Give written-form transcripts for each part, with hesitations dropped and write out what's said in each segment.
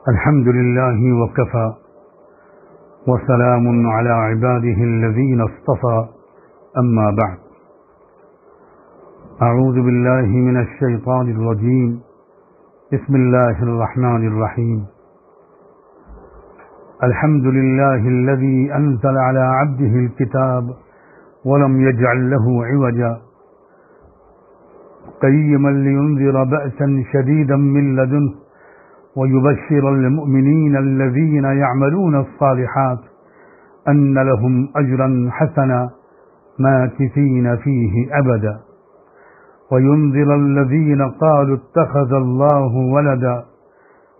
الحمد لله وكفى وسلام على عباده الذين اصطفى أما بعد أعوذ بالله من الشيطان الرجيم بسم الله الرحمن الرحيم الحمد لله الذي أنزل على عبده الكتاب ولم يجعل له عوجا قيما لينذر بأسا شديدا من لدنه ويبشر المؤمنين الذين يعملون الصالحات أن لهم أجرا حسنا ماكثين فيه أبدا وينذر الذين قالوا اتخذ الله ولدا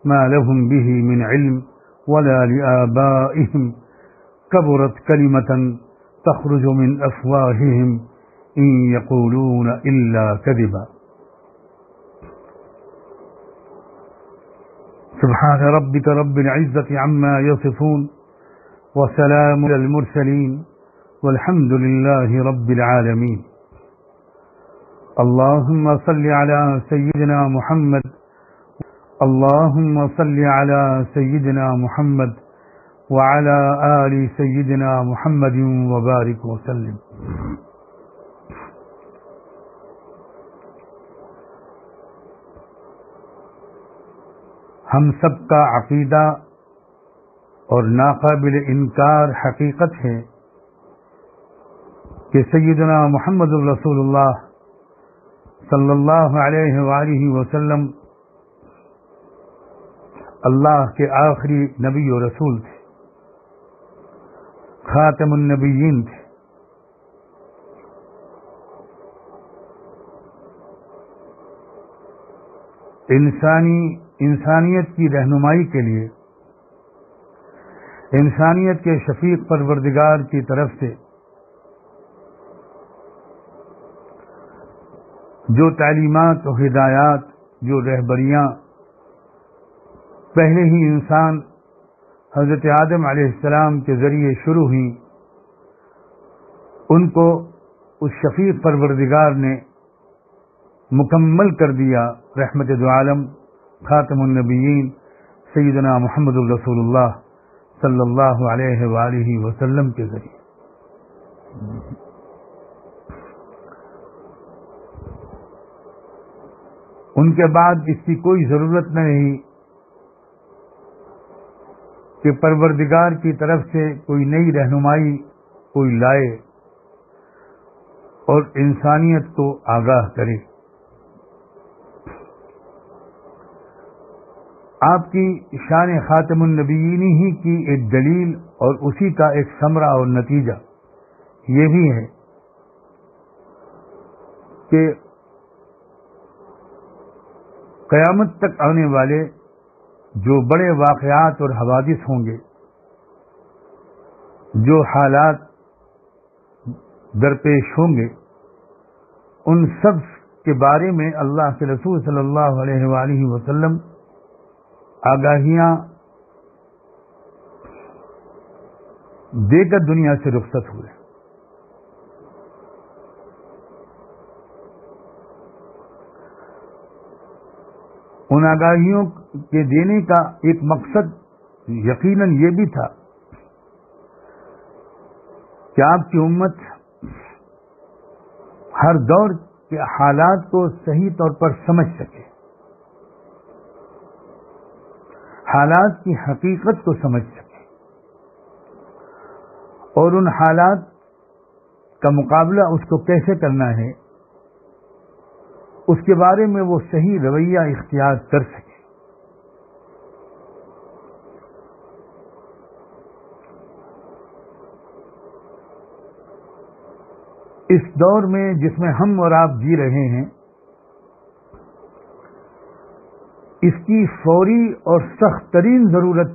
ما لهم به من علم ولا لآبائهم كبرت كلمة تخرج من أفواههم إن يقولون إلا كذبا سبحان ربك رب العزة عما يصفون وسلام على المرسلين والحمد لله رب العالمين اللهم صل على سيدنا محمد اللهم صل على سيدنا محمد وعلى آل سيدنا محمد وبارك وسلم ہم سب کا عقیدہ اور ناقابل انکار حقیقت ہے کہ سیدنا محمد رسول اللہ صلی اللہ علیہ وآلہ وسلم اللہ کے آخری نبی و رسول تھے، خاتم النبیین تھے۔ انسانیت کی رہنمائی کے لیے انسانیت کے شفیق پروردگار کی طرف سے جو تعلیمات و ہدایات، جو رہبریاں پہلے ہی انسان حضرت آدم علیہ السلام کے ذریعے شروع ہوئیں، ان کو اس شفیق پروردگار نے مکمل کر دیا رحمت دو عالم خاتم النبیین سیدنا محمد رسول اللہ صلی اللہ علیہ وآلہ وسلم کے ذریعے۔ ان کے بعد اس کی کوئی ضرورت نہیں کہ پروردگار کی طرف سے کوئی نئی رہنمائی کوئی لائے اور انسانیت کو آگاہ کرے۔ آپ کی شان خاتم النبیین ہی کی ایک دلیل اور اسی کا ایک ثمرہ اور نتیجہ یہ بھی ہے کہ قیامت تک آنے والے جو بڑے واقعات اور حوادث ہوں گے، جو حالات درپیش ہوں گے، ان سب کے بارے میں اللہ کے رسول صلی اللہ علیہ وآلہ وسلم آگاہیاں دے کر دنیا سے رخصت ہوئے۔ ان آگاہیوں کے دینے کا ایک مقصد یقیناً یہ بھی تھا کہ آپ کی امت ہر دور کے حالات کو صحیح طور پر سمجھ سکے، حالات کی حقیقت کو سمجھ سکے اور ان حالات کا مقابلہ اس کو کیسے کرنا ہے اس کے بارے میں وہ صحیح رویہ اختیار کر سکے۔ اس دور میں جس میں ہم اور آپ جی رہے ہیں، اس کی فوری اور سخت ترین ضرورت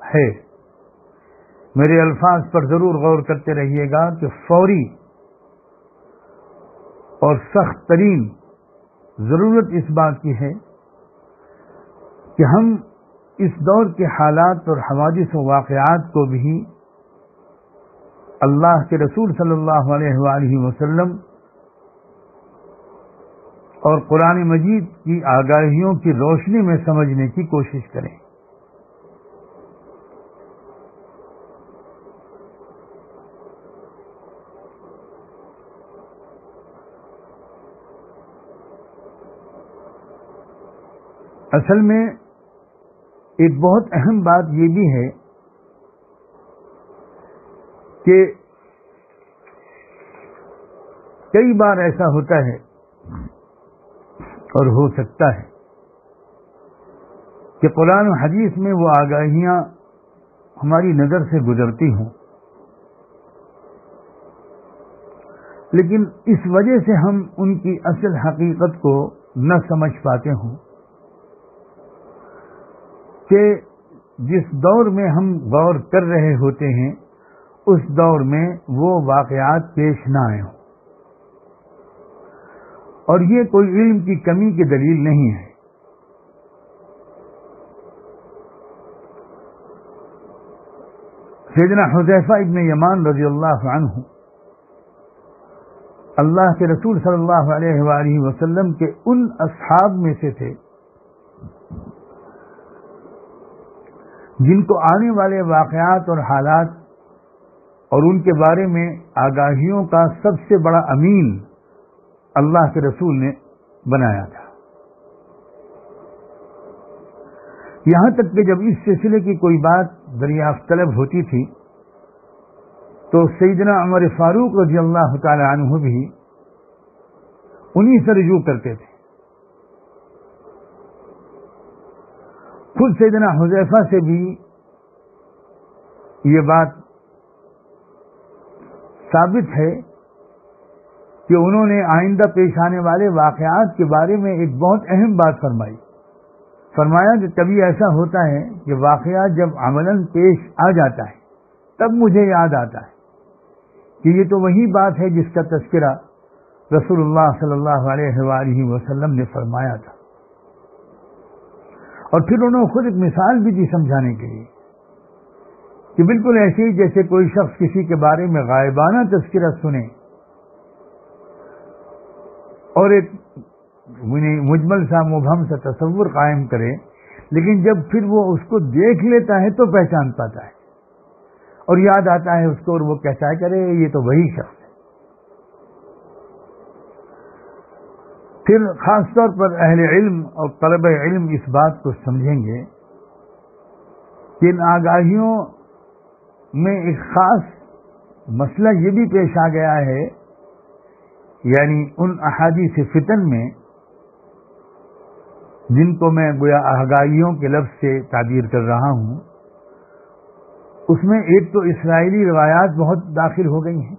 ہے۔ میرے الفاظ پر ضرور غور کرتے رہیے گا کہ فوری اور سخت ترین ضرورت اس بات کی ہے کہ ہم اس دور کے حالات اور حوادث و واقعات کو بھی اللہ کے رسول صلی اللہ علیہ وآلہ وسلم اور قرآن مجید کی آگاہیوں کی روشنی میں سمجھنے کی کوشش کریں۔ اصل میں ایک بہت اہم بات یہ بھی ہے کہ کئی بار ایسا ہوتا ہے اور ہو سکتا ہے کہ قرآن و حدیث میں وہ آگاہیاں ہماری نظر سے گزرتی ہوں، لیکن اس وجہ سے ہم ان کی اصل حقیقت کو نہ سمجھ پاتے ہوں کہ جس دور میں ہم غور کر رہے ہوتے ہیں اس دور میں وہ واقعات پیش نہ آئے ہوں، اور یہ کوئی علم کی کمی کی دلیل نہیں ہے۔ سیدنا حذیفہ ابن یمان رضی اللہ عنہ اللہ کے رسول صلی اللہ علیہ وآلہ وسلم کے ان اصحاب میں سے تھے جن کو آنے والے واقعات اور حالات اور ان کے بارے میں آگاہیوں کا سب سے بڑا امین اللہ کے رسول نے بنایا تھا۔ یہاں تک کہ جب اس سلسلے کی کوئی بات دریافت طلب ہوتی تھی تو سیدنا عمر فاروق رضی اللہ تعالی عنہ بھی انہی سے رجوع کرتے تھے۔ خود سیدنا حذیفہ سے بھی یہ بات ثابت ہے کہ انہوں نے آئندہ پیش آنے والے واقعات کے بارے میں ایک بہت اہم بات فرمایا کہ کبھی ایسا ہوتا ہے کہ واقعہ جب عملاً پیش آ جاتا ہے تب مجھے یاد آتا ہے کہ یہ تو وہی بات ہے جس کا تذکرہ رسول اللہ صلی اللہ علیہ وآلہ وسلم نے فرمایا تھا۔ اور پھر انہوں نے خود ایک مثال بھی دی سمجھانے کے لیے کہ بالکل ایسے ہی جیسے کوئی شخص کسی کے بارے میں غائبانہ تذکرہ سنے اور ایک مجمل سا مبہم سا تصور قائم کرے، لیکن جب پھر وہ اس کو دیکھ لیتا ہے تو پہچان پاتا ہے اور یاد آتا ہے اس کو، اور وہ کہتا ہے کہ ارے یہ تو وہی شخص ہے۔ پھر خاص طور پر اہل علم اور طلبہ علم اس بات کو سمجھیں گے کہ ان آگاہیوں میں ایک خاص مسئلہ یہ بھی پیش آ گیا ہے، یعنی ان احادیث فتن میں جن کو میں گویا آگاہیوں کے لفظ سے تعبیر کر رہا ہوں، اس میں ایک تو اسرائیلی روایات بہت داخل ہو گئی ہیں،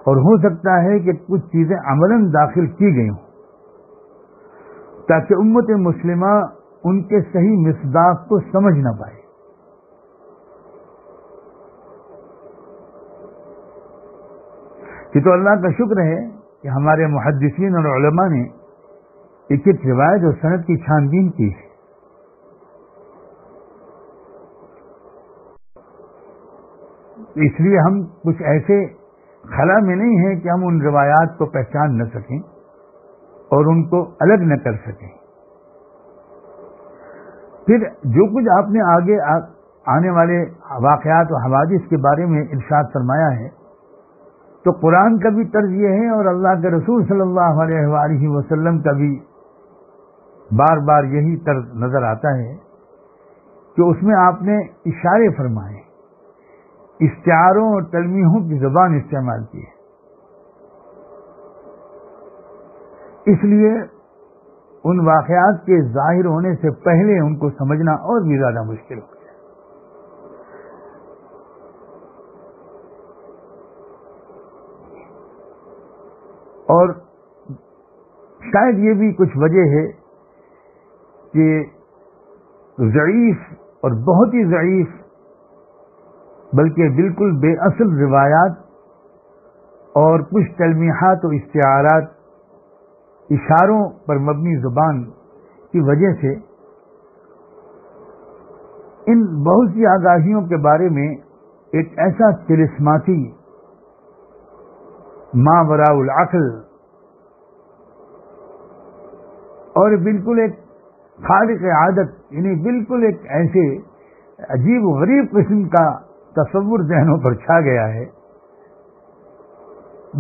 اور ہو سکتا ہے کہ کچھ چیزیں عملاً داخل کی گئی ہوں تاکہ امت مسلمہ ان کے صحیح مصداق کو سمجھ نہ پائے۔ یہ تو اللہ کا شکر ہے کہ ہمارے محدثین اور علماء نے ایک ایک روایت اور سند کی چھان بین کی ہے۔ اس لیے ہم کچھ ایسے خلا میں نہیں ہیں کہ ہم ان روایات کو پہچان نہ سکیں اور ان کو الگ نہ کر سکیں۔ پھر جو کچھ آپ نے آگے آنے والے واقعات و حوادث کے بارے میں ارشاد فرمایا ہے تو قرآن کا بھی طرز یہ ہے اور اللہ کے رسول صلی اللہ علیہ وآلہ وسلم کا بھی بار بار یہی طرز نظر آتا ہے کہ اس میں آپ نے اشارے فرمائے، استعاروں اور تلمیحوں کی زبان استعمال کی ہے۔ اس لیے ان واقعات کے ظاہر ہونے سے پہلے ان کو سمجھنا اور بھی زیادہ مشکل ہو گیا۔ اور شاید یہ بھی کچھ وجہ ہے کہ ضعیف اور بہت ہی ضعیف بلکہ بالکل بے اصل روایات اور کچھ تلمیحات و استعارات، اشاروں پر مبنی زبان کی وجہ سے ان بہت سی آگاہیوں کے بارے میں ایک ایسا طلسماتی ما وراء العقل اور بالکل ایک خارق عادت، یعنی بالکل ایک ایسے عجیب و غریب قسم کا تصور ذہنوں پر چھا گیا ہے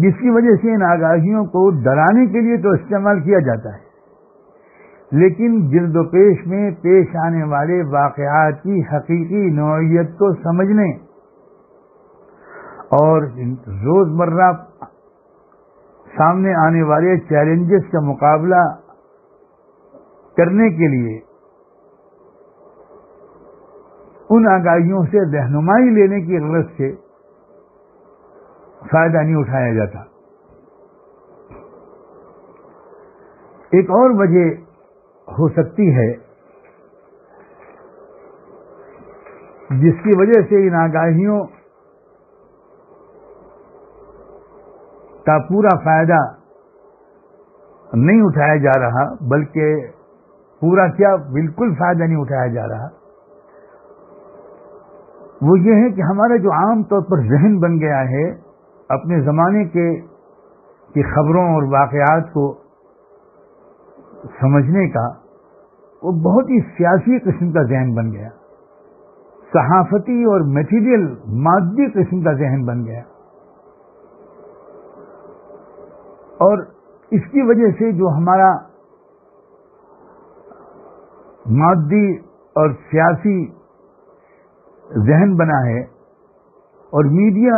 جس کی وجہ سے ان آگاہیوں کو ڈرانے کے لیے تو استعمال کیا جاتا ہے، لیکن گرد و پیش میں پیش آنے والے واقعات کی حقیقی نوعیت کو سمجھنے اور روزمرہ سامنے آنے والے چیلنجز کا مقابلہ کرنے کے لیے ان آگاہیوں سے رہنمائی لینے کی غرض سے فائدہ نہیں اٹھایا جاتا. ایک اور وجہ ہو سکتی ہے جس کی وجہ سے ان آگاہیوں کا پورا فائدہ نہیں اٹھایا جا رہا، بلکہ پورا کیا بالکل فائدہ نہیں اٹھایا جا رہا. وہ یہ ہے کہ ہمارا جو عام طور پر ذہن بن گیا ہے اپنے زمانے کی خبروں اور واقعات کو سمجھنے کا، وہ بہت ہی سیاسی قسم کا ذہن بن گیا، صحافتی اور میٹیریل مادی قسم کا ذہن بن گیا. اور اس کی وجہ سے جو ہمارا مادی اور سیاسی ذہن بنا ہے اور میڈیا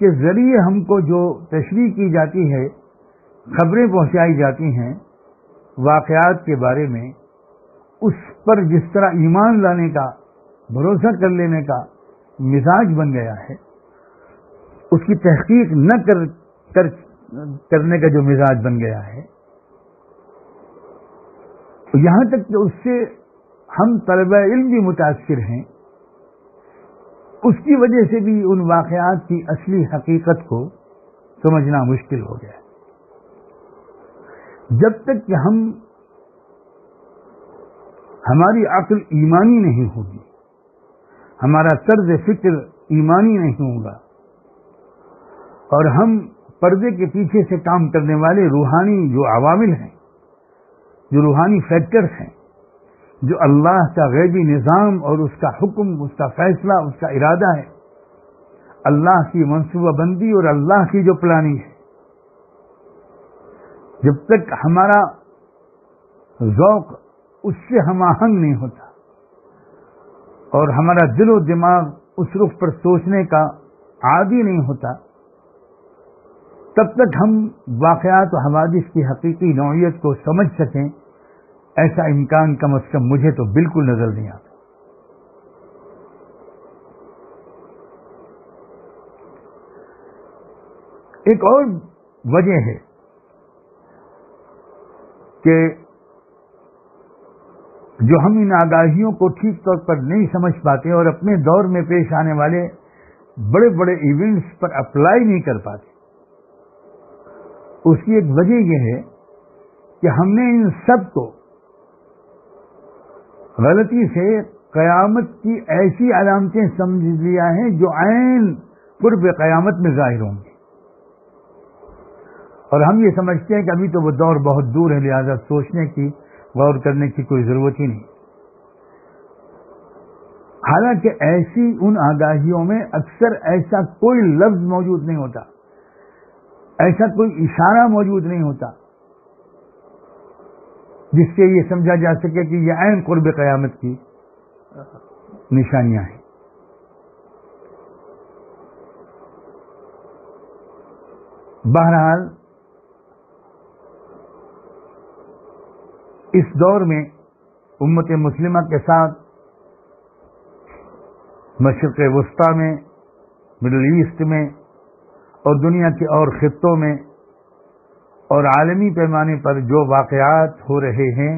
کے ذریعے ہم کو جو تشریح کی جاتی ہے، خبریں پہنچائی جاتی ہیں واقعات کے بارے میں، اس پر جس طرح ایمان لانے کا، بھروسہ کر لینے کا مزاج بن گیا ہے، اس کی تحقیق نہ کرنے کا جو مزاج بن گیا ہے، یہاں تک کہ اس سے ہم طلبہ علم بھی متاثر ہیں. اس کی وجہ سے بھی ان واقعات کی اصلی حقیقت کو سمجھنا مشکل ہو گیا. جب تک کہ ہماری عقل ایمانی نہیں ہوگی، ہمارا طرز فکر ایمانی نہیں ہوگا، اور ہم پردے کے پیچھے سے کام کرنے والے روحانی جو عوامل ہیں، جو روحانی فیکٹرز ہیں، جو اللہ کا غیبی نظام اور اس کا حکم، اس کا فیصلہ، اس کا ارادہ ہے، اللہ کی منصوبہ بندی اور اللہ کی جو پلاننگ ہے، جب تک ہمارا ذوق اس سے ہم آہنگ نہیں ہوتا اور ہمارا دل و دماغ اس رخ پر سوچنے کا عادی نہیں ہوتا، تب تک ہم واقعات و حوادث کی حقیقی نوعیت کو سمجھ سکیں، ایسا امکان کم از کم مجھے تو بالکل نظر نہیں آتا. ایک اور وجہ ہے کہ جو ہم ان آگاہیوں کو ٹھیک طور پر نہیں سمجھ پاتے اور اپنے دور میں پیش آنے والے بڑے بڑے ایونٹس پر اپلائی نہیں کر پاتے. اس کی ایک وجہ یہ ہے کہ ہم نے ان سب کو غلطی سے قیامت کی ایسی علامتیں سمجھ لیا ہے جو عین قرب قیامت میں ظاہر ہوں گی، اور ہم یہ سمجھتے ہیں کہ ابھی تو وہ دور بہت دور ہے، لہذا سوچنے کی، غور کرنے کی کوئی ضرورت ہی نہیں. حالانکہ ایسی ان آگاہیوں میں اکثر ایسا کوئی لفظ موجود نہیں ہوتا، ایسا کوئی اشارہ موجود نہیں ہوتا جس سے یہ سمجھا جا سکے کہ یہ عین قرب قیامت کی نشانیاں ہیں. بہرحال اس دور میں امت مسلمہ کے ساتھ مشرق وسطیٰ میں، مڈل ایسٹ میں اور دنیا کے اور خطوں میں اور عالمی پیمانے پر جو واقعات ہو رہے ہیں،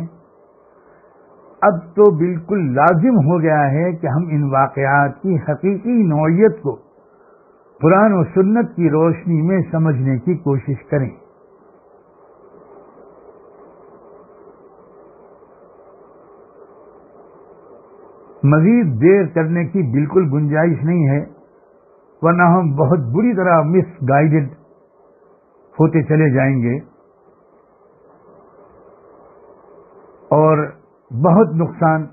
اب تو بالکل لازم ہو گیا ہے کہ ہم ان واقعات کی حقیقی نوعیت کو قرآن و سنت کی روشنی میں سمجھنے کی کوشش کریں. مزید دیر کرنے کی بالکل گنجائش نہیں ہے، ورنہ ہم بہت بری طرح مس گائیڈڈ ہوتے چلے جائیں گے اور بہت نقصان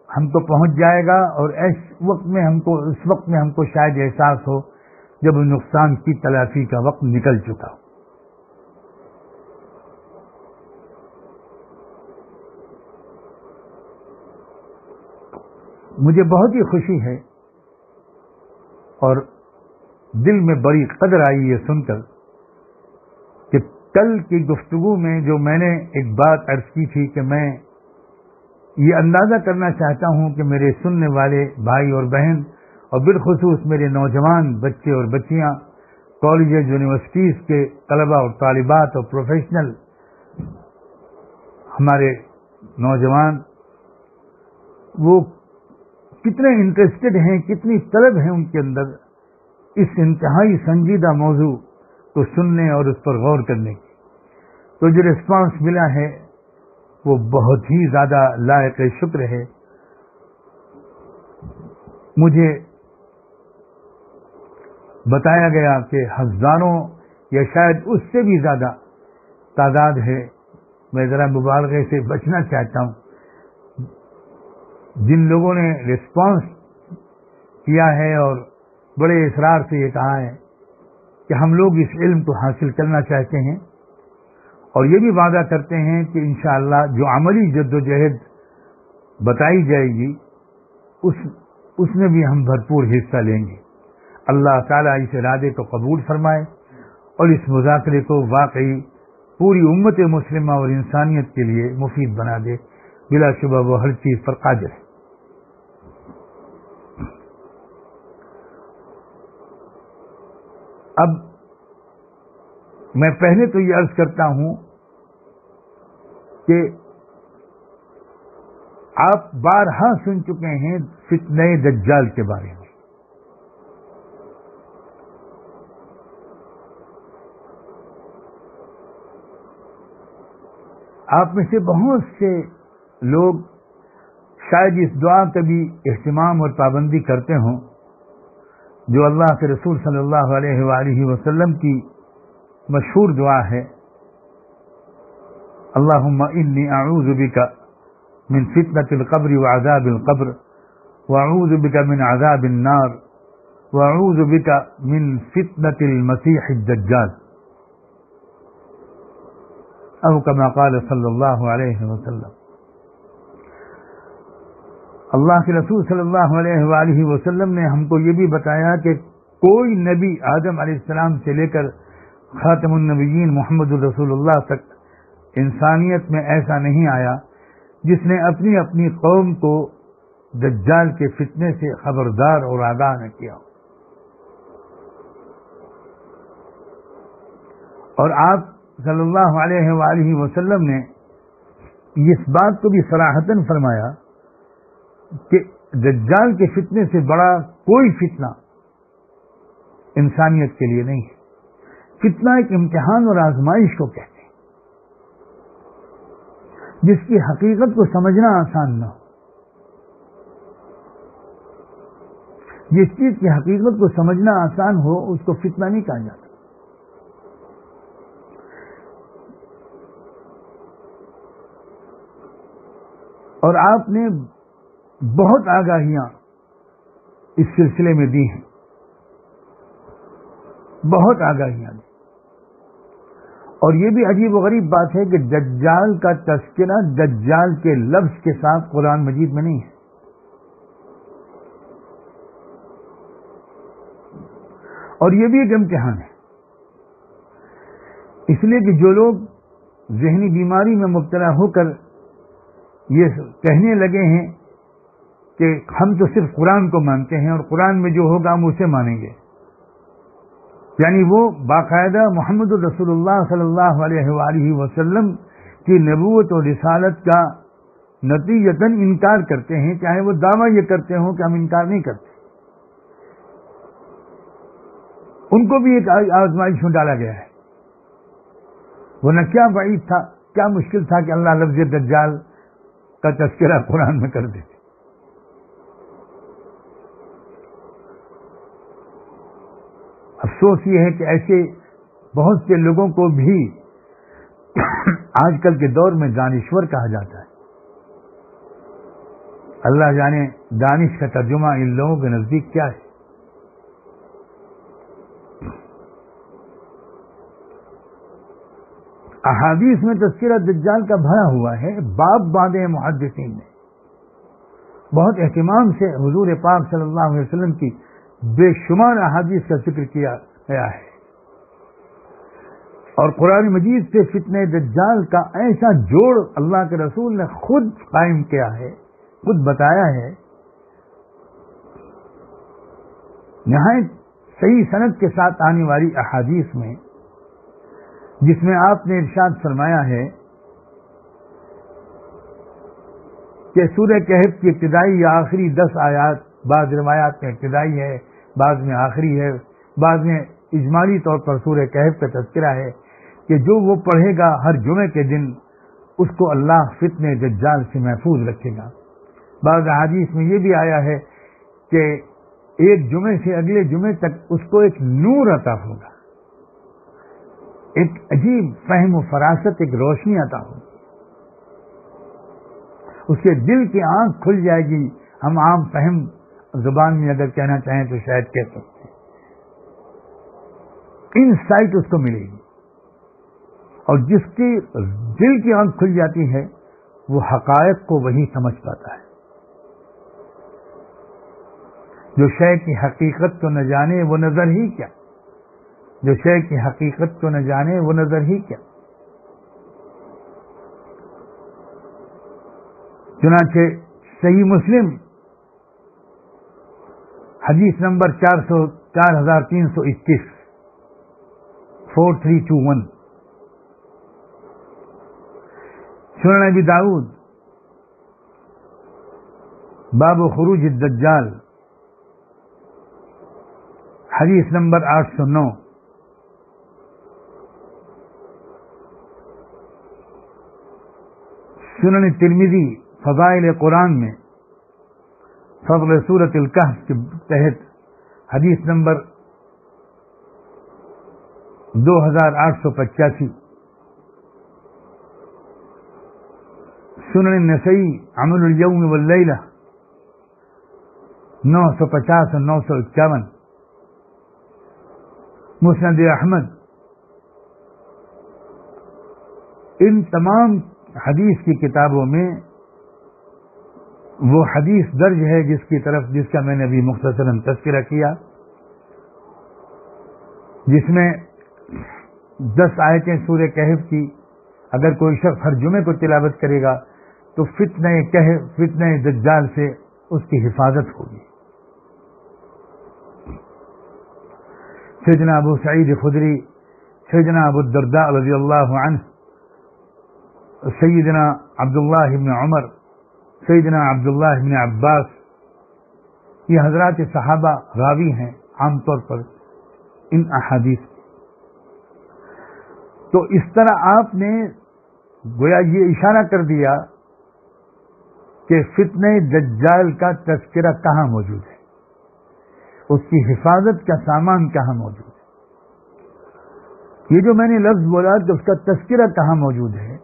ہم کو پہنچ جائے گا، اور اس وقت میں ہم کو شاید احساس ہو جب نقصان کی تلافی کا وقت نکل چکا ہو. مجھے بہت ہی خوشی ہے اور دل میں بڑی قدر آئی یہ سن کر کہ کل کی گفتگو میں جو میں نے ایک بات عرض کی تھی کہ میں یہ اندازہ کرنا چاہتا ہوں کہ میرے سننے والے بھائی اور بہن اور بالخصوص میرے نوجوان بچے اور بچیاں، کالجز یونیورسٹیز کے طلباء اور طالبات اور پروفیشنل ہمارے نوجوان، وہ کتنے انٹرسٹڈ ہیں، کتنی طلب ہے ان کے اندر اس انتہائی سنجیدہ موضوع کو سننے اور اس پر غور کرنے کی. تو جو ریسپانس ملا ہے وہ بہت ہی زیادہ لائق شکر ہے. مجھے بتایا گیا کہ ہزاروں یا شاید اس سے بھی زیادہ تعداد ہے، میں ذرا مبالغے سے بچنا چاہتا ہوں، جن لوگوں نے ریسپانس کیا ہے اور بڑے اصرار سے یہ کہا ہے کہ ہم لوگ اس علم کو حاصل کرنا چاہتے ہیں اور یہ بھی وعدہ کرتے ہیں کہ انشاءاللہ جو عملی جد و جہد بتائی جائے گی اس میں بھی ہم بھرپور حصہ لیں گے. اللہ تعالیٰ اس ارادے کو قبول فرمائے اور اس مذاکرے کو واقعی پوری امت مسلمہ اور انسانیت کے لیے مفید بنا دے. بلا شبہ وہ ہر چیز پر قادر ہے. اب میں پہلے تو یہ عرض کرتا ہوں کہ آپ بارہا سن چکے ہیں فتنہ دجال کے بارے میں. آپ میں سے بہت سے لوگ شاید اس دعا کا بھی اہتمام اور پابندی کرتے ہوں جو اللہ کے رسول صلی اللہ علیہ وآلہ وسلم کی مشہور دعا ہے، اللہم انی اعوذ بک من فتنة القبر وعذاب القبر واعوذ بک من عذاب النار واعوذ بک من فتنة المسیح الدجال، او کما قال صلی اللہ علیہ وسلم. اللہ کے رسول صلی اللہ علیہ وآلہ وسلم نے ہم کو یہ بھی بتایا کہ کوئی نبی آدم علیہ السلام سے لے کر خاتم النبیین محمد الرسول اللہ تک انسانیت میں ایسا نہیں آیا جس نے اپنی اپنی قوم کو دجال کے فتنے سے خبردار اور آگاہ نہ کیا. اور آپ صلی اللہ علیہ وآلہ وسلم نے اس بات کو بھی صراحتاً فرمایا کہ دجال کے فتنے سے بڑا کوئی فتنہ انسانیت کے لیے نہیں ہے. فتنہ ایک امتحان اور آزمائش کو کہتے ہیں جس کی حقیقت کو سمجھنا آسان نہ ہو. جس چیز کی حقیقت کو سمجھنا آسان ہو اس کو فتنہ نہیں کہا جاتا. اور آپ نے بہت آگاہیاں اس سلسلے میں دی ہیں، بہت آگاہیاں دی. اور یہ بھی عجیب و غریب بات ہے کہ دجال کا تذکرہ دجال کے لفظ کے ساتھ قرآن مجید میں نہیں ہے. اور یہ بھی ایک امتحان ہے، اس لیے کہ جو لوگ ذہنی بیماری میں مبتلا ہو کر یہ کہنے لگے ہیں کہ ہم تو صرف قرآن کو مانتے ہیں اور قرآن میں جو ہوگا ہم اسے مانیں گے، یعنی وہ باقاعدہ محمد الرسول اللہ صلی اللہ علیہ وآلہ وسلم کی نبوت اور رسالت کا نتیجتاً انکار کرتے ہیں، چاہے وہ دعویٰ یہ کرتے ہوں کہ ہم انکار نہیں کرتے. ان کو بھی ایک آزمائش میں ڈالا گیا ہے. ورنہ کیا بعید تھا، کیا مشکل تھا کہ اللہ لفظ دجال کا تذکرہ قرآن میں کر دیتے. افسوس یہ ہے کہ ایسے بہت سے لوگوں کو بھی آج کل کے دور میں دانشور کہا جاتا ہے. اللہ جانے دانش کا ترجمہ ان لوگوں کے نزدیک کیا ہے. احادیث میں تذکرہ دجال کا بھرا ہوا ہے، باب باندھے ہیں محدثین نے. بہت اہتمام سے حضور پاک صلی اللہ علیہ وسلم کی بے شمار احادیث کا ذکر کیا گیا ہے، اور قرآن مجید سے فتنہ دجال کا ایسا جوڑ اللہ کے رسول نے خود قائم کیا ہے، خود بتایا ہے، نہایت صحیح سند کے ساتھ آنے والی احادیث میں، جس میں آپ نے ارشاد فرمایا ہے کہ سورہ کہف کی ابتدائی یا آخری 10 آیات، بعض روایات میں ابتدائی ہے، بعض میں آخری ہے، بعض میں اجمالی طور پر سورہ کہف کا تذکرہ ہے کہ جو وہ پڑھے گا ہر جمعے کے دن اس کو اللہ فتنہ دجال سے محفوظ رکھے گا۔ بعض احادیث میں یہ بھی آیا ہے کہ ایک جمعے سے اگلے جمعے تک اس کو ایک نور عطا ہوگا، ایک عجیب فہم و فراست، ایک روشنی عطا ہوگی، اس کے دل کی آنکھ کھل جائے گی، ہم عام فہم زبان میں اگر کہنا چاہیں تو شاید کہہ سکتے ہیں، انسائٹ اس کو ملے گی، اور جس کی دل کی آنکھ کھل جاتی ہے وہ حقائق کو وہی سمجھ پاتا ہے۔ جو شے کی حقیقت کو نہ جانے وہ نظر ہی کیا، جو شے کی حقیقت کو نہ جانے وہ نظر ہی کیا۔ چنانچہ صحیح مسلم حدیث نمبر 4321 4321، سنن ابی داؤد باب خروج الدجال حدیث نمبر 809، سنن ترمذی فضائل قرآن میں فضل سورۃ الکہف کے تحت حدیث نمبر 2885، سنن نسائی عمل الیوم واللیلہ 950 اور 951، مسند احمد، ان تمام حدیث کی کتابوں میں وہ حدیث درج ہے جس کا میں نے ابھی مختصراً تذکرہ کیا، جس میں 10 آیتیں سورہ کہف کی اگر کوئی شخص ہر جمعے کو تلاوت کرے گا تو فتنہ دجال سے اس کی حفاظت ہوگی۔ سیدنا ابو سعید خدری، سیدنا ابو الدرداء رضی اللہ عنہ، سیدنا عبداللہ بن عمر، سیدنا عبداللہ بن عباس، یہ حضرات صحابہ راوی ہیں عام طور پر ان احادیث۔ تو اس طرح آپ نے گویا یہ اشارہ کر دیا کہ فتنہ دجال کا تذکرہ کہاں موجود ہے، اس کی حفاظت کا سامان کہاں موجود ہے۔ یہ جو میں نے لفظ بولا کہ اس کا تذکرہ کہاں موجود ہے،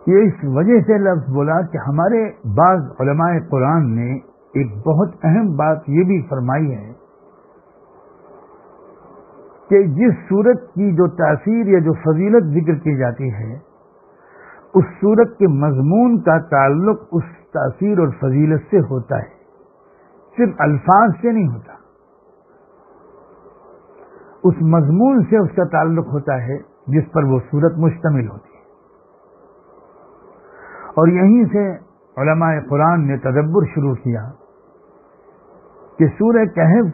یہ اس وجہ سے لفظ بولا کہ ہمارے بعض علماء قرآن نے ایک بہت اہم بات یہ بھی فرمائی ہے کہ جس سورت کی جو تاثیر یا جو فضیلت ذکر کی جاتی ہے، اس سورت کے مضمون کا تعلق اس تاثیر اور فضیلت سے ہوتا ہے، صرف الفاظ سے نہیں ہوتا، اس مضمون سے اس کا تعلق ہوتا ہے جس پر وہ سورت مشتمل ہوتی ہے۔ اور یہیں سے علماء قرآن نے تدبر شروع کیا کہ سورہ کہف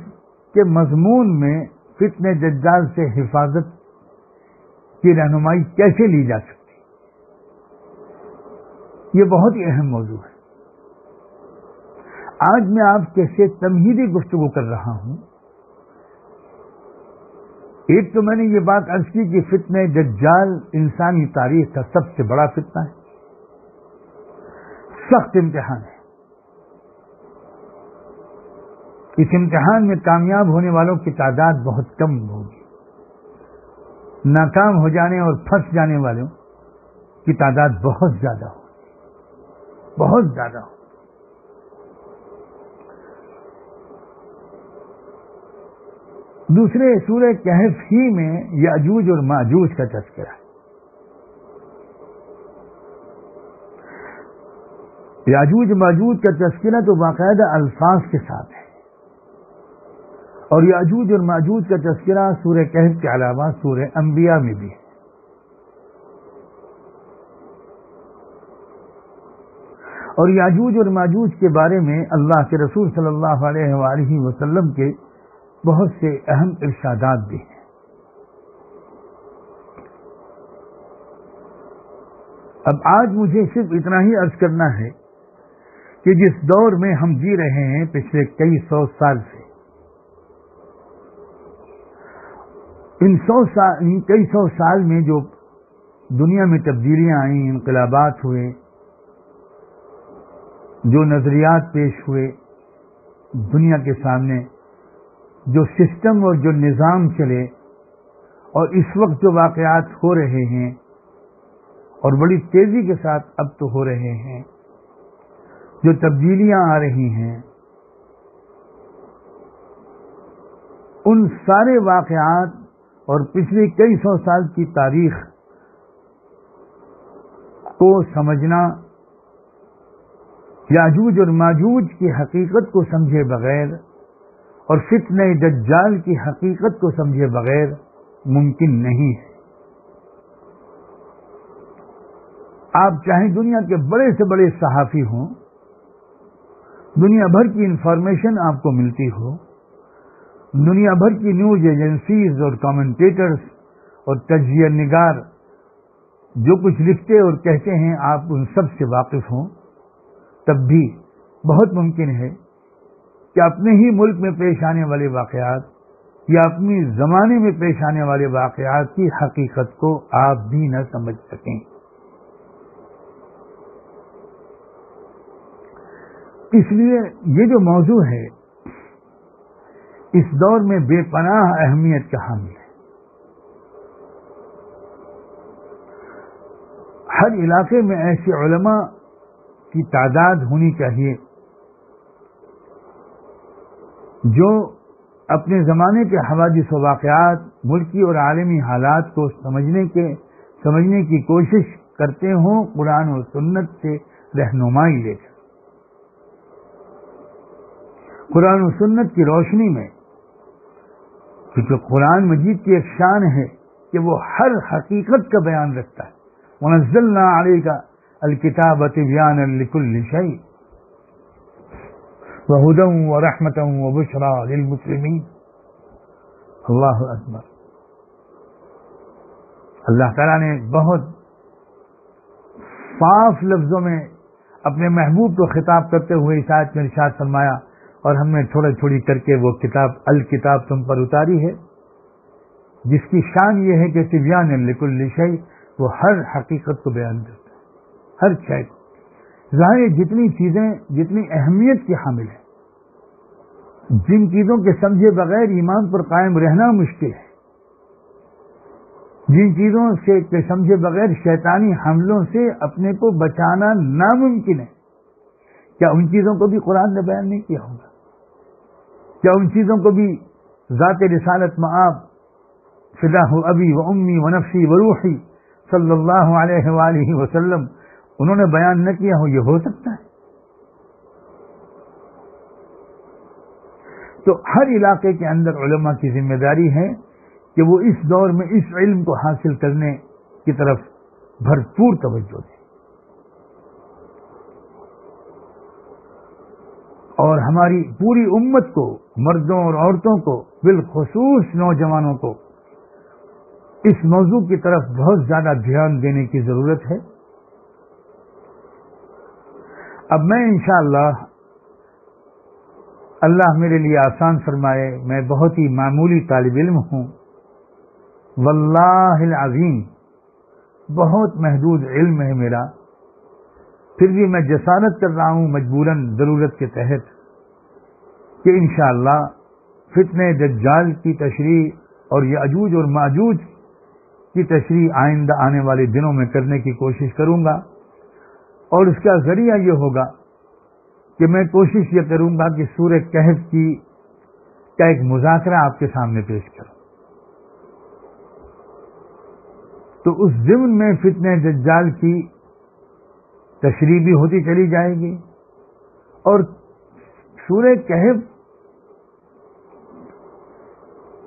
کے مضمون میں فتنہ دجال سے حفاظت کی رہنمائی کیسے لی جا سکتی، یہ بہت ہی اہم موضوع ہے۔ آج میں آپ کے سے تمہیدی گفتگو کر رہا ہوں۔ ایک تو میں نے یہ بات عرض کی کہ فتنہ دجال انسانی تاریخ کا سب سے بڑا فتنہ ہے، سخت امتحان ہے۔ اس امتحان میں کامیاب ہونے والوں کی تعداد بہت کم ہوگی، ناکام ہو جانے اور پھنس جانے والوں کی تعداد بہت زیادہ ہوگی، بہت زیادہ ہوگی۔ دوسرے سورہ کہف ہی میں یاجوج اور ماجوج کا تذکرہ ہے۔ یاجوج ماجوج کا تذکرہ تو باقاعدہ الفاظ کے ساتھ ہے، اور یاجوج اور ماجوج کا تذکرہ سورہ کہف کے علاوہ سورہ انبیاء میں بھی ہے۔ اور یاجوج اور ماجوج کے بارے میں اللہ کے رسول صلی اللہ علیہ وآلہ وسلم کے بہت سے اہم ارشادات بھی ہیں۔ اب آج مجھے صرف اتنا ہی عرض کرنا ہے کہ جس دور میں ہم جی رہے ہیں پچھلے کئی سو سال سے، ان کئی سو سال میں جو دنیا میں تبدیلیاں آئیں، انقلابات ہوئے، جو نظریات پیش ہوئے دنیا کے سامنے، جو سسٹم اور جو نظام چلے، اور اس وقت جو واقعات ہو رہے ہیں اور بڑی تیزی کے ساتھ اب تو ہو رہے ہیں، جو تبدیلیاں آ رہی ہیں، ان سارے واقعات اور پچھلے کئی سو سال کی تاریخ کو سمجھنا، یاجوج اور ماجوج کی حقیقت کو سمجھے بغیر اور فتنہ دجال کی حقیقت کو سمجھے بغیر ممکن نہیں ہے۔ آپ چاہیں دنیا کے بڑے سے بڑے صحافی ہوں، دنیا بھر کی انفارمیشن آپ کو ملتی ہو، دنیا بھر کی نیوز ایجنسیز اور کامنٹیٹرز اور تجزیہ نگار جو کچھ لکھتے اور کہتے ہیں آپ ان سب سے واقف ہوں، تب بھی بہت ممکن ہے کہ اپنے ہی ملک میں پیش آنے والے واقعات یا اپنی زمانے میں پیش آنے والے واقعات کی حقیقت کو آپ بھی نہ سمجھ سکیں۔ اس لیے یہ جو موضوع ہے اس دور میں بے پناہ اہمیت کا حامل ہے۔ ہر علاقے میں ایسے علماء کی تعداد ہونی چاہیے جو اپنے زمانے کے حوادث و واقعات، ملکی اور عالمی حالات کو سمجھنے کی کوشش کرتے ہوں، قرآن و سنت سے رہنمائی لے کر، قرآن و سنت کی روشنی میں، کیونکہ قرآن مجید کی ایک شان ہے کہ وہ ہر حقیقت کا بیان رکھتا ہے۔ وَنَزَّلْنَا عَلَيْكَ الْكِتَابَ تِبْيَانًا لِكُلِّ شَيْءٍ وَهُدًى وَرَحْمَةً وَبُشْرَى لِلْمُسْلِمِينَ۔ اللہ اکبر۔ اللہ تعالیٰ نے بہت صاف لفظوں میں اپنے محبوب کو خطاب کرتے ہوئے اس آیت میں ارشاد فرمایا، اور ہم نے تھوڑی تھوڑی کر کے وہ کتاب الکتاب تم پر اتاری ہے، جس کی شان یہ ہے کہ تبیانا لکل شیء، وہ ہر حقیقت کو بیان کرتا ہے، ہر شے کو۔ ظاہر جتنی چیزیں جتنی اہمیت کی حامل ہیں، جن چیزوں کے سمجھے بغیر ایمان پر قائم رہنا مشکل ہے، جن چیزوں سے کہ سمجھے بغیر شیطانی حملوں سے اپنے کو بچانا ناممکن ہے، کیا ان چیزوں کو بھی قرآن نے بیان نہیں کیا ہوگا؟ کیا ان چیزوں کو بھی ذات رسالت مآب فداہ ابی و امی و نفسی و روحی صلی اللہ علیہ وآلہ وسلم انہوں نے بیان نہ کیا ہو؟ یہ ہو سکتا ہے؟ تو ہر علاقے کے اندر علماء کی ذمہ داری ہے کہ وہ اس دور میں اس علم کو حاصل کرنے کی طرف بھرپور توجہ دیں، اور ہماری پوری امت کو، مردوں اور عورتوں کو، بالخصوص نوجوانوں کو اس موضوع کی طرف بہت زیادہ دھیان دینے کی ضرورت ہے۔ اب میں انشاءاللہ، اللہ میرے لیے آسان فرمائے، میں بہت ہی معمولی طالب علم ہوں، واللہ العظیم بہت محدود علم ہے میرا، پھر بھی میں جسارت کر رہا ہوں مجبوراً، ضرورت کے تحت، کہ انشاءاللہ فتنہ دجال کی تشریح اور یاجوج اور ماجوج کی تشریح آئندہ آنے والے دنوں میں کرنے کی کوشش کروں گا، اور اس کا ذریعہ یہ ہوگا کہ میں کوشش یہ کروں گا کہ سورہ کہف کا ایک مذاکرہ آپ کے سامنے پیش کروں، تو اس ضمن میں فتنہ دجال کی تشریح بھی ہوتی چلی جائے گی، اور سورہ کہف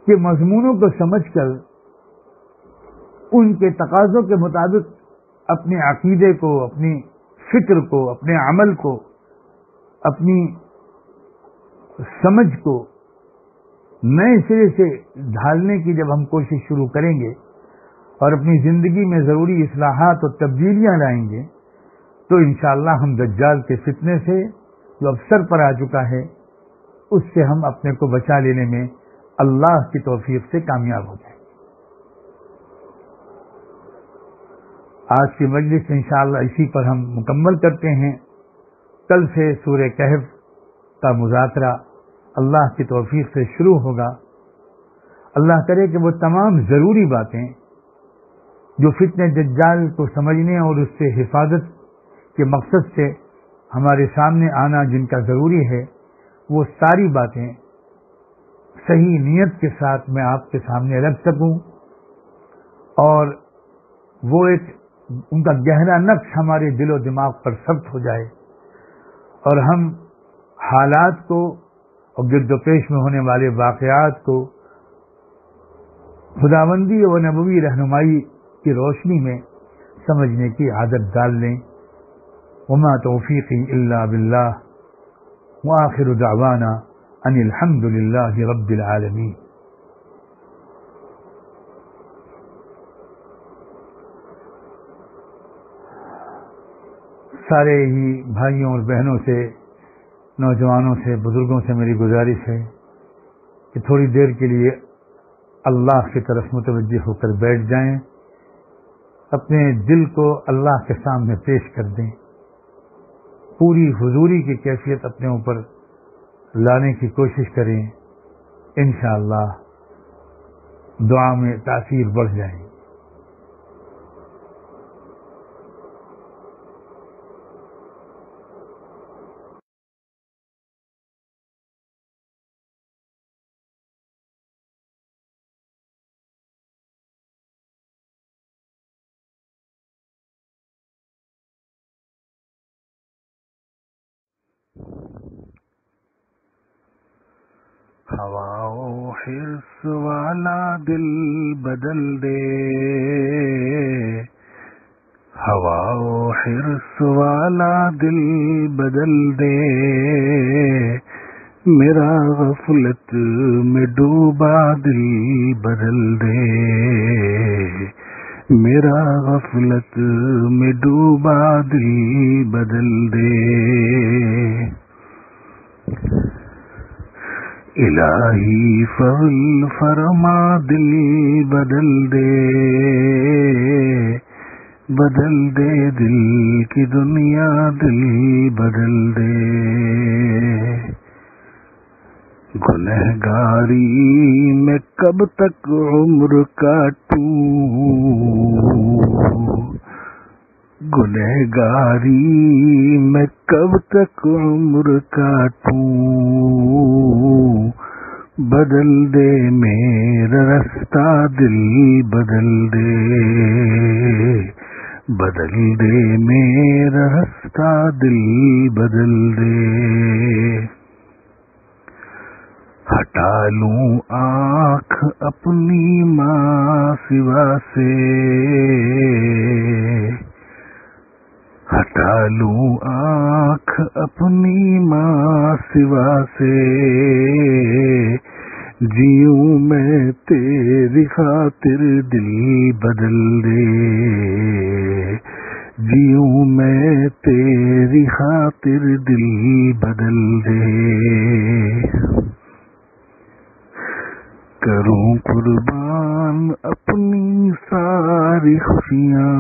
کے مضمونوں کو سمجھ کر ان کے تقاضوں کے مطابق اپنے عقیدے کو، اپنی فکر کو، اپنے عمل کو، اپنی سمجھ کو نئے سرے سے ڈھالنے کی جب ہم کوشش شروع کریں گے اور اپنی زندگی میں ضروری اصلاحات اور تبدیلیاں لائیں گے، تو انشاءاللہ ہم دجال کے فتنے سے جو اب سر پر آ چکا ہے اس سے ہم اپنے کو بچا لینے میں اللہ کی توفیق سے کامیاب ہو جائیں گے۔ آج کی مجلس انشاءاللہ اسی پر ہم مکمل کرتے ہیں۔ کل سے سورہ کہف کا مذاکرہ اللہ کی توفیق سے شروع ہوگا۔ اللہ کرے کہ وہ تمام ضروری باتیں جو فتنہ دجال کو سمجھنے اور اس سے حفاظت کے مقصد سے ہمارے سامنے آنا جن کا ضروری ہے، وہ ساری باتیں صحیح نیت کے ساتھ میں آپ کے سامنے رکھ سکوں، اور وہ ایک ان کا گہرا نقش ہمارے دل و دماغ پر ثبت ہو جائے، اور ہم حالات کو اور گرد و پیش میں ہونے والے واقعات کو خداوندی و نبوی رہنمائی کی روشنی میں سمجھنے کی عادت ڈال لیں۔ وما توفیقی الا باللہ، وآخر دعوانا ان الحمد للہ رب العالمین۔ سارے ہی بھائیوں اور بہنوں سے، نوجوانوں سے، بزرگوں سے میری گزارش ہے کہ تھوڑی دیر کے لیے اللہ کی طرف متوجہ ہو کر بیٹھ جائیں، اپنے دل کو اللہ کے سامنے پیش کر دیں، پوری حضوری کی کیفیت اپنے اوپر لانے کی کوشش کریں، انشاءاللہ دعا میں تاثیر بڑھ جائے گی۔ ہوا و حرص والا دل بدل دے، ہوا و حرص والا دل بدل دے، میرا غفلت میں ڈوبا دل بدل دے، میرا غفلت میں ڈوبا دل بدل دے۔ الہی فضل فرما دل بدل دے، بدل دے دل کی دنیا دل بدل دے۔ گنہگاری میں کب تک عمر کاٹوں، گنہگاری میں کب تک عمر کاٹوں، بدل دے میرا رستہ دل بدل دے، بدل دے میرا رستہ دل بدل دے۔ ہٹا لوں آنکھ اپنی ماں سوا سے، ہٹا لوں آنکھ اپنی ماں سوا سے، جیوں میں تیری خاطر دل بدل دے، جیوں میں تیری خاطر دل بدل دے۔ کروں قربان اپنی ساری خوشیاں،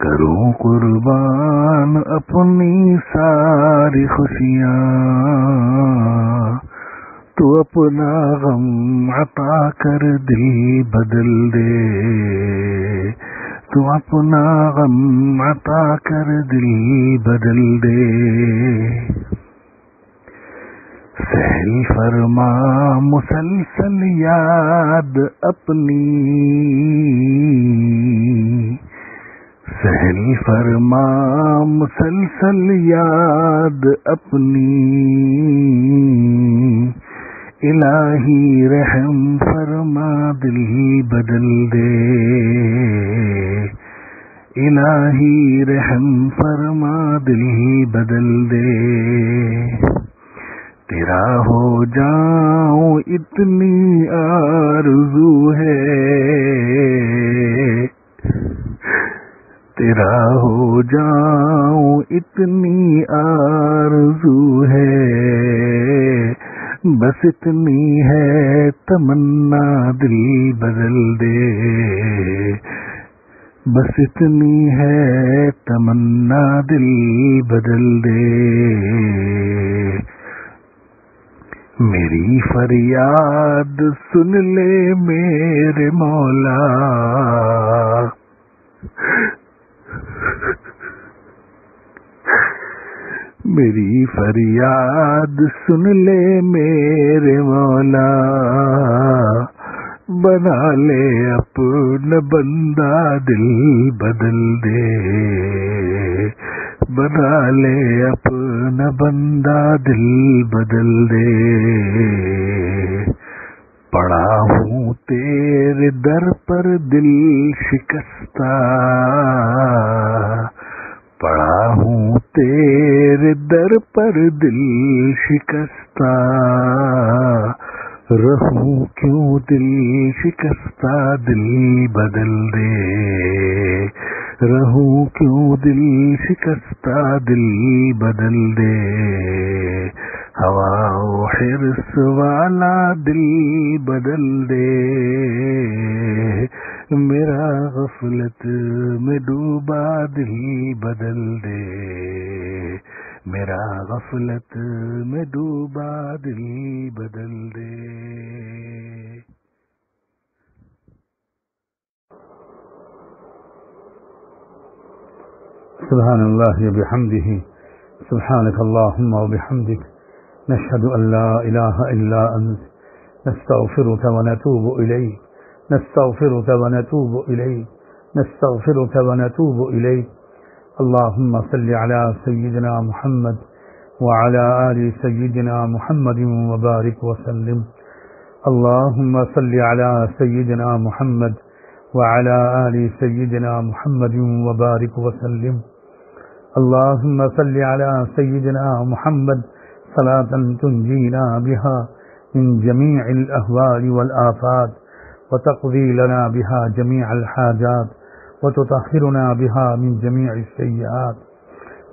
کروں قربان اپنی ساری خوشیاں، تو اپنا غم عطا کر دل بدل دے، تو اپنا غم عطا کر دل بدل دے۔ سہل فرما مسلسل یاد اپنی، سہل فرما مسلسل یاد اپنی، الہی رحم فرما دل بدل دے، الہی رحم فرما دل بدل دے، تیرا ہو جاؤں اتنی آرزو ہے، تیرا ہو جاؤں اتنی آرزو ہے، بس اتنی ہے تمنا دل بدل دے، بس اتنی ہے تمنا دل بدل دے، میری فریاد سن لے میرے مولا، میری فریاد سن لے میرے مولا، بنا لے اپنا بندہ دل بدل دے، بنا لے اپنا بندہ دل بدل دے، پڑا ہوں تیرے در پر دل شکستہ، پڑا ہوں تیرے در پر دل شکستہ، رہوں کیوں دل شکستہ دل بدل دے، رہوں کیوں دل شکستہ دل بدل دے، ہوا و حرص والا دل بدل دے، میرا غفلت میں ڈوبا دل بدل دے، میرا غفلت میں ڈوبا دل بدل دے۔ سبحان اللہ وبحمدہ، سبحانک اللہم وبحمدک، نشہد ان لا الہ الا انت، نستغفرک ونتوب الیک، نستغفرک ونتوب الیک، نستغفرک ونتوب الیک۔ اللہم صل علی سیدنا محمد وعلی آل سیدنا محمد وبارک وسلم۔ اللہم صل علی سیدنا محمد وعلى آل سيدنا محمد وبارك وسلم۔ اللهم صل على سيدنا محمد صلاة تنجينا بها من جميع الأهوال والآفات، وتقضي لنا بها جميع الحاجات، وتطهرنا بها من جميع السيئات،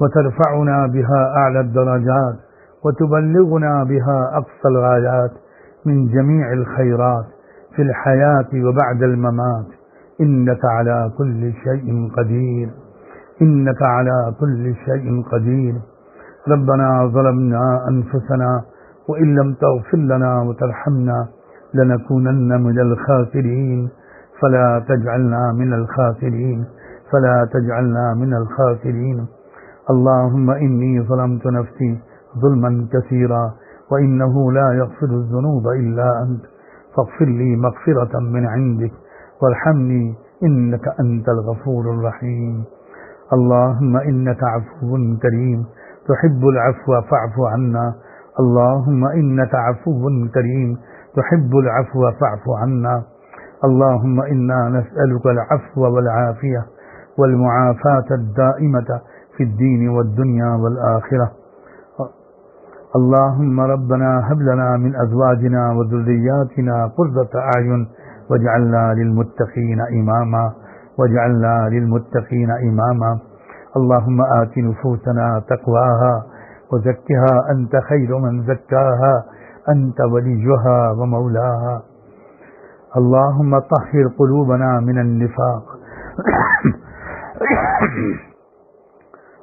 وترفعنا بها أعلى الدرجات، وتبلغنا بها أقصى الغايات من جميع الخيرات في الحياة وبعد الممات، إنك على كل شيء قدير، إنك على كل شيء قدير۔ ربنا ظلمنا أنفسنا وإن لم تغفر لنا وترحمنا لنكونن من الخاسرين، فلا تجعلنا من الخاسرين، فلا تجعلنا من الخاسرين۔ اللهم إني ظلمت نفسي ظلما كثيرا وإنه لا يغفر الذنوب إلا أنت، فاغفر لي مغفرة من عندك وارحمني إنك أنت الغفور الرحيم۔ اللهم إنك عفو كريم تحب العفو فاعف عنا، اللهم إنك عفو كريم تحب العفو فاعف عنا۔ اللهم إنا نسألك العفو والعافية والمعافاة الدائمة في الدين والدنيا والآخرة۔ اللهم ربنا هب لنا من أزواجنا وذرياتنا قرة أعين واجعلنا للمتقين إماما، واجعلنا للمتقين إماما۔ اللهم آت نفوسنا تقواها وزكها أنت خير من زكاها، أنت وليها ومولاها۔ اللهم طهر قلوبنا من النفاق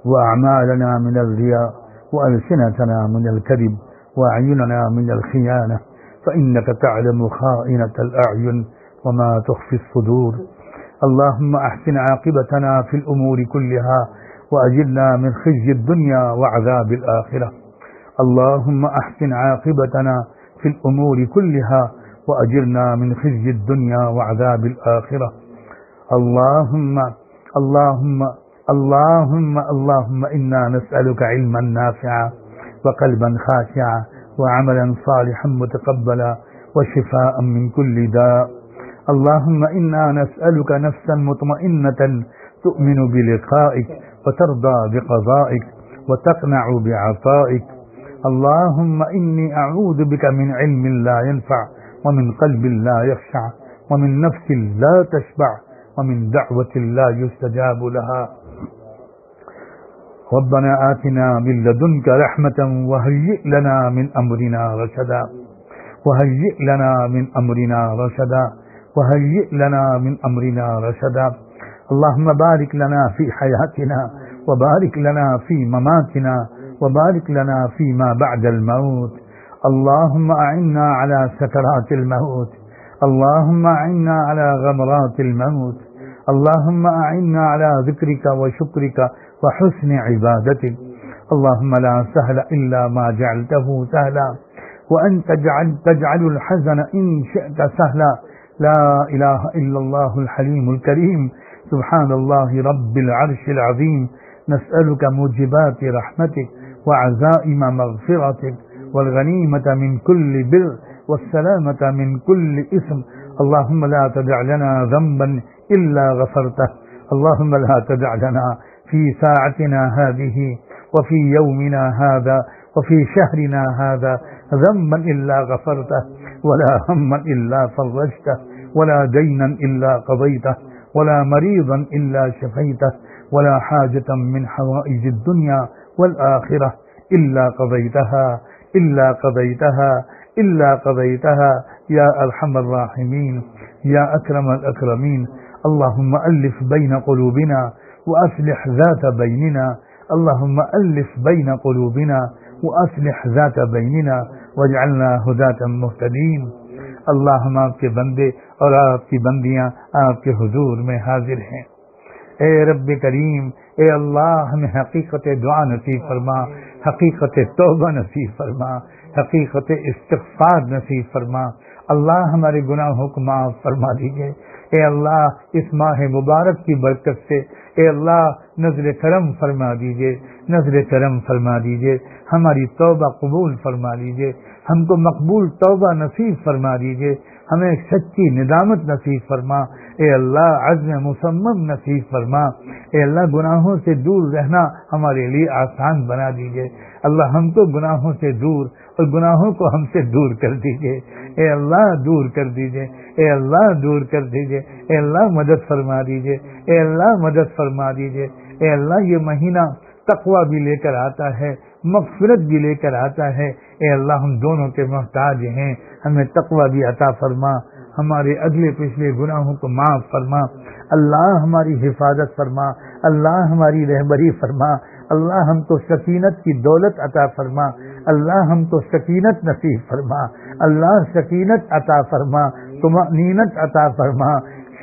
وأعمالنا من الرياء، وألسنتنا من الكذب، وأعيننا من الخيانة، فإنك تعلم خائنة الأعين وما تخفي الصدور۔ اللهم أحسن عاقبتنا في الأمور كلها وأجرنا من خزي الدنيا وعذاب الآخرة۔ اللهم أحسن عاقبتنا في الأمور كلها وأجرنا من خزي الدنيا وعذاب الآخرة۔ اللهم اللهم إنا نسألك علما نافعا وقلبا خاشعا وعملا صالحا متقبلا وشفاء من كل داء. اللهم إنا نسألك نفسا مطمئنة تؤمن بلقائك وترضى بقضائك وتقنع بعطائك. اللهم إني أعوذ بك من علم لا ينفع ومن قلب لا يخشع ومن نفس لا تشبع ومن دعوة لا يستجاب لها. ربنا آتنا من لدنك رحمة وهيئ لنا من أمرنا رشدا وهيئ لنا من أمرنا رشدا وهيئ لنا من أمرنا رشدا. اللهم بارك لنا في حياتنا وبارك لنا في مماتنا وبارك لنا فيما بعد الموت. اللهم أعنا على سكرات الموت. اللهم أعنا على غمرات الموت. اللهم أعنا على ذكرك وشكرك وحسن عبادتك. اللهم لا سهل إلا ما جعلته سهلا وأنت تجعل الحزن إن شئت سهلا. لا إله إلا الله الحليم الكريم. سبحان الله رب العرش العظيم. نسألك موجبات رحمتك وعزائم مغفرتك والغنيمة من كل بر والسلامة من كل إثم. اللهم لا تدع لنا ذنبا إلا غفرته. اللهم لا تدع لنا في ساعتنا هذه وفي يومنا هذا وفي شهرنا هذا ذنبا إلا غفرته ولا هما إلا فرجته ولا دينا إلا قضيته ولا مريضا إلا شفيته ولا حاجة من حوائج الدنيا والآخرة إلا قضيتها إلا قضيتها إلا قضيتها يا أرحم الراحمين يا أكرم الأكرمين. اللهم ألف بين قلوبنا وأصلح ذات بيننا. اللهم ألف بين قلوبنا وأصلح ذات بيننا واجعلنا ہداة مہتدین. اللہ ہم آپ کے بندے اور آپ کی بندیاں آپ کے حضور میں حاضر ہیں. اے رب کریم، اے اللہ ہمیں حقیقت دعا نصیب فرما، حقیقت توبہ نصیب فرما، حقیقت استغفار نصیب فرما. اللہ ہمارے گناہوں کو معاف فرما دیجیے. اے اللہ اس ماہ مبارک کی برکت سے اے اللہ نظر کرم فرما دیجیے، نظر کرم فرما دیجیے. ہماری توبہ قبول فرما لیجیے، ہم کو مقبول توبہ نصیب فرما دیجیے، ہمیں سچی ندامت نصیب فرما. اے اللہ عزم مصمم نصیب فرما. اے اللہ گناہوں سے دور رہنا ہمارے لیے آسان بنا دیجیے. اللہ ہم کو گناہوں سے دور اور گناہوں کو ہم سے دور کر دیجیے. اے اللہ دور کر دیجیے، اے اللہ دور کر دیجیے. اے اللہ مدد فرما دیجیے، اے اللہ مدد فرما دیجیے. اے اللہ یہ مہینہ تقویٰ بھی لے کر آتا ہے، مغفرت بھی لے کر آتا ہے. اے اللہ ہم دونوں کے محتاج ہیں، ہمیں تقویٰ بھی عطا فرما، ہمارے اگلے پچھلے گناہوں کو معاف فرما. اللہ ہماری حفاظت فرما، اللہ ہماری رہبری فرما. اللہ ہم کو سکینت کی دولت عطا فرما، اللہ ہم کو سکینت نصیب فرما. اللہ سکینت عطا فرما، طمأنینت عطا فرما،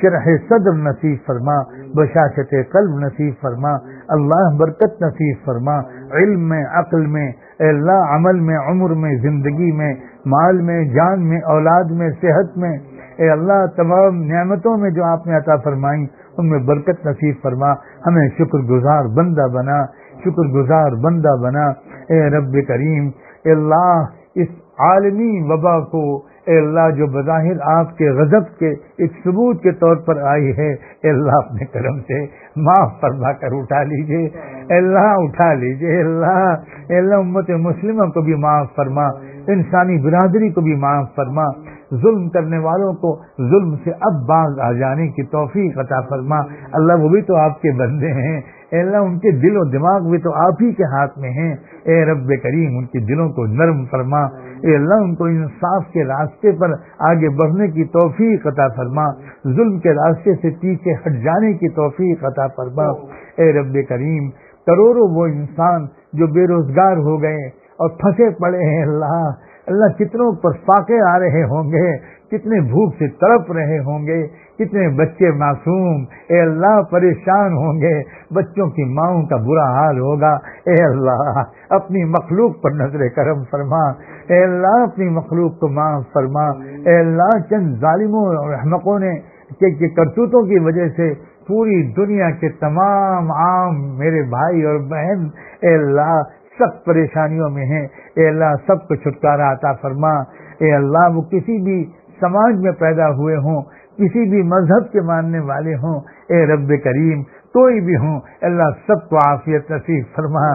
شرح صدر نصیب فرما، بشاشت قلب نصیب فرما. اللہ برکت نصیب فرما، علم میں، عقل میں، اے اللہ عمل میں، عمر میں، زندگی میں، مال میں، جان میں، اولاد میں، صحت میں. اے اللہ تمام نعمتوں میں جو آپ نے عطا فرمائیں ان میں برکت نصیب فرما. ہمیں شکر گزار بندہ بنا، شکر گزار بندہ بنا. اے رب کریم، اے اللہ اس عالمی وبا کو اے اللہ جو بظاہر آپ کے غضب کے ایک ثبوت کے طور پر آئی ہے، اے اللہ اپنے کرم سے معاف فرما کر اٹھا لیجئے. اے اللہ اٹھا لیجئے. اے اللہ امت مسلمہ کو بھی معاف فرما، انسانی برادری کو بھی معاف فرما. ظلم کرنے والوں کو ظلم سے اب باز آ جانے کی توفیق عطا فرما. اللہ وہ بھی تو آپ کے بندے ہیں. اے اللہ ان کے دل و دماغ بھی تو آپ ہی کے ہاتھ میں ہیں. اے رب کریم ان کے دلوں کو نرم فرما. اے اللہ ان کو انصاف کے راستے پر آگے بڑھنے کی توفیق عطا فرما، ظلم کے راستے سے پیچھے ہٹ جانے کی توفیق عطا فرما. اے رب کریم کروڑوں وہ انسان جو بے روزگار ہو گئے اور پھنسے پڑے ہیں، اللہ کتنوں پر فاقے آ رہے ہوں گے، کتنے بھوک سے تڑپ رہے ہوں گے، کتنے بچے معصوم اے اللہ پریشان ہوں گے، بچوں کی ماؤں کا برا حال ہوگا. اے اللہ اپنی مخلوق پر نظر کرم فرما. اے اللہ اپنی مخلوق کو معاف فرما. اے اللہ چند ظالموں اور احمقوں نے کہ کرتوتوں کی وجہ سے پوری دنیا کے تمام عام میرے بھائی اور بہن اے اللہ سب پریشانیوں میں ہیں، اے اللہ سب کو چھٹکارا عطا فرما۔ اے اللہ وہ کسی بھی سماج میں پیدا ہوئے ہوں، کسی بھی مذہب کے ماننے والے ہوں، اے رب کریم کوئی بھی ہوں، اللہ سب کو عافیت نصیب فرما،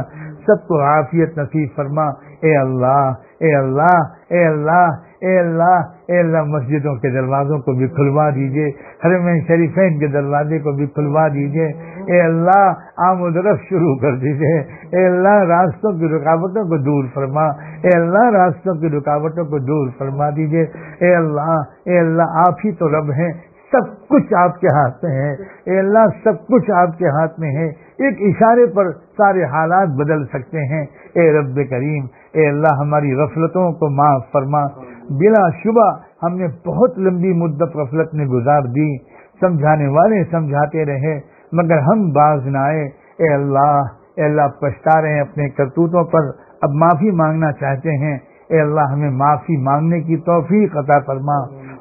سب کو عافیت نصیب فرما۔ اے اللہ اے اللہ اے اللہ اے اللہ اے اللہ مسجدوں کے دروازوں کو بھی کھلوا دیجئے، حرمین شریفین کے دروازے کو بھی کھلوا دیجئے، اے اللہ آمد و رفت شروع کر دیجئے، اے اللہ راستوں کی رکاوٹوں کو دور فرما، اے اللہ راستوں کی رکاوٹوں کو دور فرما دیجئے۔ اے اللہ آپ ہی تو رب ہیں، سب کچھ آپ کے ہاتھ میں ہے، اے اللہ سب کچھ آپ کے ہاتھ میں ہے، ایک اشارے پر سارے حالات بدل سکتے ہیں۔ اے رب کریم اے اللہ ہماری غفلتوں کو معاف فرما۔ بلا شبہ ہم نے بہت لمبی مدت غفلت میں گزار دی، سمجھانے والے سمجھاتے رہے مگر ہم باز نہ آئے۔ اے اللہ پچھتا رہے ہیں اپنے کرتوتوں پر، اب معافی مانگنا چاہتے ہیں۔ اے اللہ ہمیں معافی مانگنے کی توفیق عطا فرما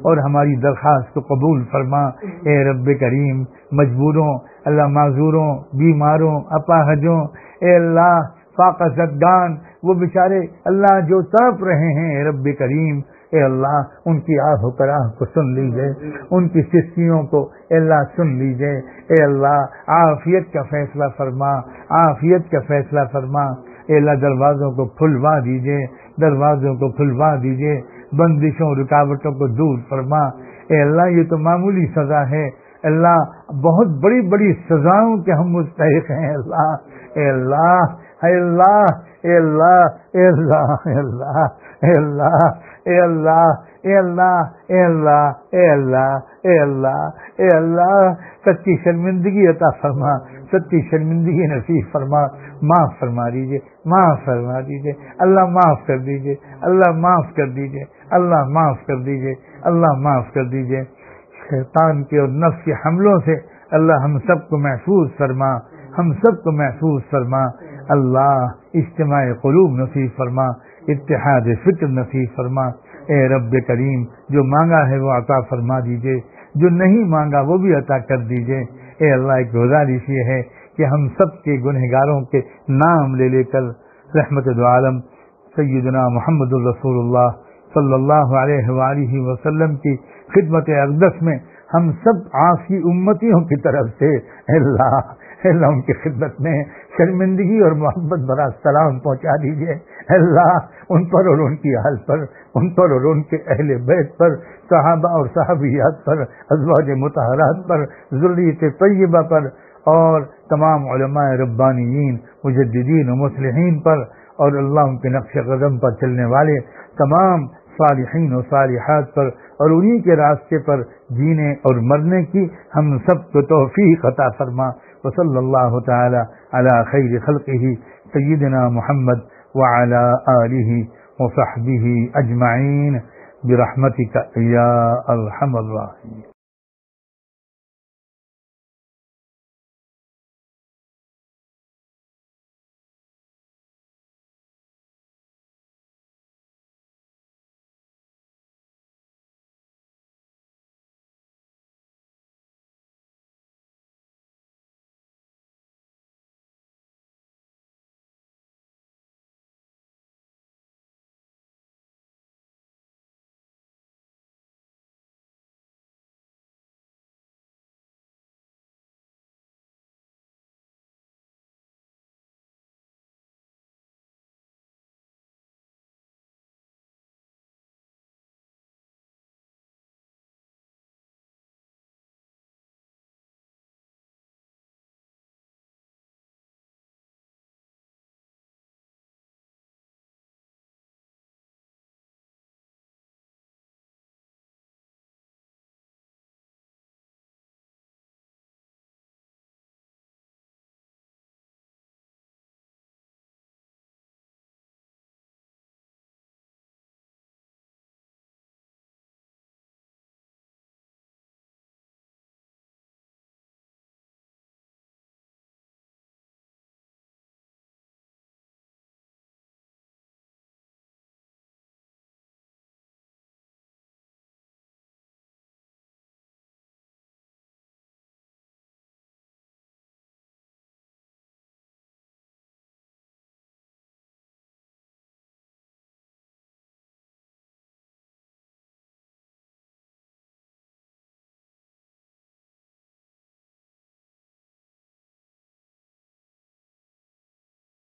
اور ہماری درخواست کو قبول فرما۔ اے رب کریم مجبوروں، اللہ معذوروں، بیماروں، اپاہجوں، اے اللہ فاقہ زدگان وہ بیچارے اللہ جو تڑپ رہے ہیں، اے رب کریم اے اللہ ان کی آہ و کراہ کو سن لیجئے، ان کی سستیوں کو اے اللہ سن لیجئے۔ اے اللہ عافیت کا فیصلہ فرما، عافیت کا فیصلہ فرما۔ اے اللہ دروازوں کو کھلوا دیجئے، دروازوں کو کھلوا دیجئے، بندشوں رکاوٹوں کو دور فرما۔ اے اللہ یہ تو معمولی سزا ہے، اللہ بہت بڑی بڑی سزاؤں کے ہم مستحق ہیں۔ اللہ اے اللہ اے اللہ اے اللہ اے اللہ اے اللہ اے اللہ اے اللہ اے اللہ اے اللہ اے اللہ اے اللہ اے اللہ سچی شرمندگی عطا فرما، سچی شرمندگی نصیب فرما، معاف فرما دیجیے، معاف فرما دیجیے، اللہ معاف کر دیجیے، اللہ معاف کر دیجیے، اللہ معاف کر دیجیے، اللہ معاف کر دیجیے۔ شیطان کے اور نفس کے حملوں سے اللہ ہم سب کو محفوظ فرما، ہم سب کو محفوظ فرما۔ اللہ اجتماع قلوب نصیب فرما، اتحاد فکر نصیب فرما۔ اے رب کریم جو مانگا ہے وہ عطا فرما دیجئے، جو نہیں مانگا وہ بھی عطا کر دیجئے۔ اے اللہ ایک گزارش یہ ہے کہ ہم سب کے گنہگاروں کے نام لے لے کر رحمت دو عالم سیدنا محمد الرسول اللہ صلی اللہ علیہ وآلہ وسلم کی خدمت اقدس میں ہم سب عاصی امتیوں کی طرف سے اللہ ان کی خدمت میں شرمندگی اور محبت بھرا سلام پہنچا دیجیے۔ اللہ ان پر اور ان کی اہل پر، ان پر اور ان کے اہل بیت پر، صحابہ اور صحابیات پر، ازواج مطہرات پر، ذریت طیبہ پر، اور تمام علماء ربانیین مجددین و مصلحین پر، اور اللہ ان کے نقش قدم پر چلنے والے تمام صالحین و صالحات پر، اور انہی کے راستے پر جینے اور مرنے کی ہم سب کو توفیق عطا فرما۔ وصلی اللہ تعالی علی خیر خلقہ سیدنا محمد وعلی آلہ وصحبہ اجمعین برحمتک یا ارحم الراحمین۔